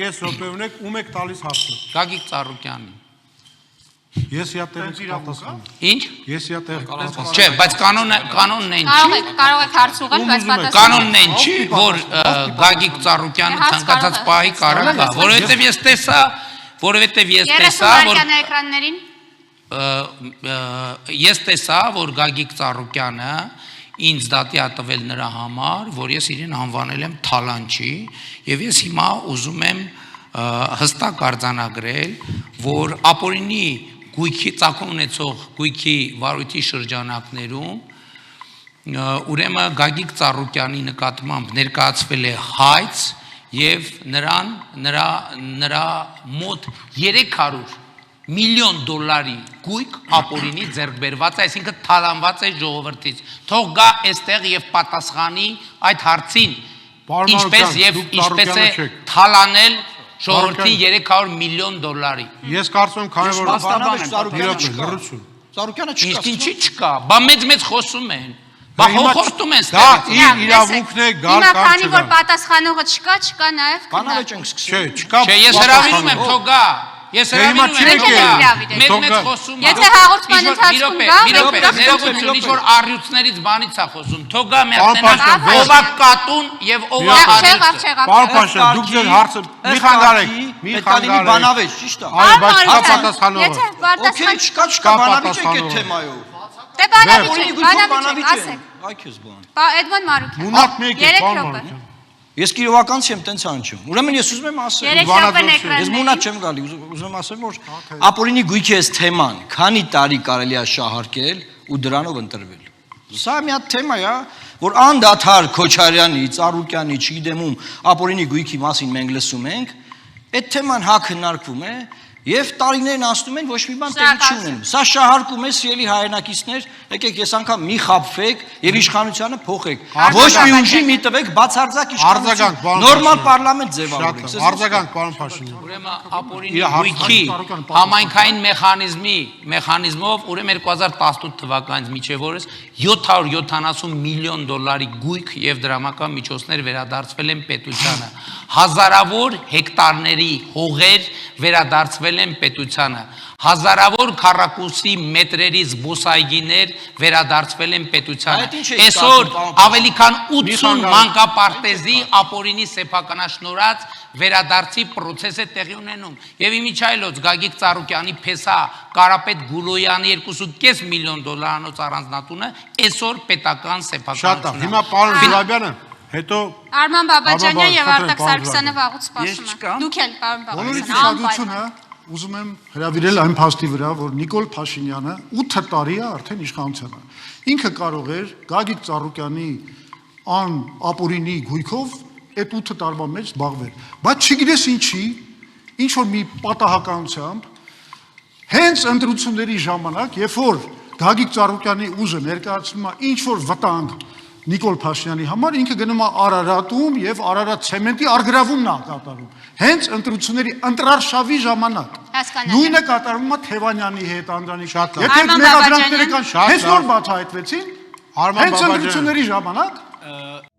կես րոպե ունեք, ում եք տալիս հարցը։ Գագիկ Ծառուկյանին։ Ես իա տեղից պատասխանում։ Ինչ։ Ես իա տեղ պատասխանում։ Չէ, բայց կանոնն են չի։ Կարող եք հարց ուղղել, բայց պատասխանը։ Կանոնն են չի, որ Գագիկ Ծառուկյանը ցանկացած պահի կարող է, որովհետև ես տեսա, որ 30 ես տեսա, որ Գագիկ Ծառուկյանը ինձ դատի ա տվել նրա համար, որ ես իրեն անվանել եմ թալանչի, եւ ես հիմա ուզում եմ հստակ արձանագրել, որ ապօրինի գույքի ծագում ունեցող գույքի վարույթի շրջանակներում ուրեմն Գագիկ Ծառուկյանի նկատմամբ ներկայացվել է հայց եւ նրա մոտ 300 միլիոն դոլարի գույք ապօրինի ձեռք բերված է, այսինքն թալանված է ժողովրդից։ Թող գա այստեղ եւ պատասխանի այդ հարցին, ինչպես է թալանել ժողովրդին 300 միլիոն դոլարի։ Ես կարծում եմ, քանի որ Ծառուկյանը չկա։ Ինչի չկա, բա մեծ խոսում են։ Բա հոխորտում են դա իր իրավունքն է գալ կամ չգալ։ Քանի որ պատասխանողը չկա նաեւ։ Կանալը չենք սկսել։ Չկա։ Չէ, ես հրավիրում եմ, թող գա։ Ես հրավիրում եմ, մեծ խոսում։ Եթե հաղորդման ընթացքում գա, ներողություն, ինչ որ առյուծներից բանից է խոսում։ Թող գա միացնենք ով է կատուն եւ ով է առյուծը։ Պարոն Փաշյան, դուք ձեր հարցը մի խանգարեք, մի խանգարեք։ Բանավեճ, ճիշտ է։ Այո, բայց չկա պատասխանողը։ Okay, չկա բանավեճ եք այդ թեմայով։ Դե բանավիճ, ասեք։ Այ քեզ բան։ Բա Էդմոն Մարուկյան։ Մունակ մեկ է, պարոն Մարուկյան։ Ես կիրովականց եմ տենց անջում։ Ուրեմն ես ուզում եմ ասել։ Ես մունակ չեմ գալի, ուզում եմ ասել, որ ապօրինի գույքի էս թեման քանի տարի կարելի է շահարկել ու դրանով ընտրվել։ Սա մի հատ թեմա է, որ անդադար Քոչարյանի, Ծառուկյանի, չգիտեմ ում ապօրինի գույքի մասին մենք լսում ենք, այդ թեման հա քննարկվում է եւ տարիներն անցնում են ոչ մի բան տեղի չունենում։ Սա շահարկում է սիրելի հայրենակիցներ, եկեք ես անգամ մի խաբվեք եւ իշխանությանը փոխեք։ Ոչ մի ուժի մի տվեք բացարձակ իշխանություն։ Նորմալ պարլամենտ ձևավորեք։ Արձագանք, պարոն Փաշինյան։ Ուրեմն ապօրինի գույքի համայնքային մեխանիզմով ուրեմն 2018 թվականից մինչև օրս 770 միլիոն դոլարի գույք եւ դրամական միջոցներ վերադարձվել են պետությանը։ Հազարավոր հեկտարների հողեր վերադարձվել են պետությանը, հազարավոր քառակուսի մետրերի զբոսայգիներ վերադարձվել են պետությանը։ Այսօր ավելի քան 80 մանկապարտեզի ապօրինի սեփականաշնորհած վերադարձի process է տեղի ունենում։ Եվ իմիջայլոց Գագիկ Ծառուկյանի փեսա Կարապետ Գուլոյանի 2.5 միլիոն դոլարանոց առանձնատունը այսօր պետական սեփականություն է։ Հիմա պարոն Զուրաբյանը հետո Արման Բաբաջանյան եւ Արտակ Սարգսյանը վաղուց սպասում են։ Դուք էլ պարոն Բաբաջյան, ուզում եմ հրավիրել այն փաստի վրա, որ Նիկոլ Փաշինյանը 8 տարի է արդեն իշխանության է։ Ինքը կարող էր Գագիկ Ծառուկյանի ապօրինի գույքով այդ 8 տարվա մեջ զբաղվել։ Բայց չգիտես ինչի, ինչ որ մի պատահականությամբ հենց ընտրությունների ժամանակ, երբ որ Գագիկ Ծառուկյանի ուժը ներկայացնում է ինչ որ վտանգ Նիկոլ Փաշինյանի համար, ինքը գնում է Արարատում եւ Արարատ ցեմենտի արգրավումն է կատարում։ Հենց ընտրությունների ընտրարշավի ժամանակ։ Նույնը կատարվում է Թևանյանի հետ, Անդրանիկ։ Եթե մեղադրանքները կան, հենց նոր բացահայտվեցին, հենց ընտրությունների ժամանակ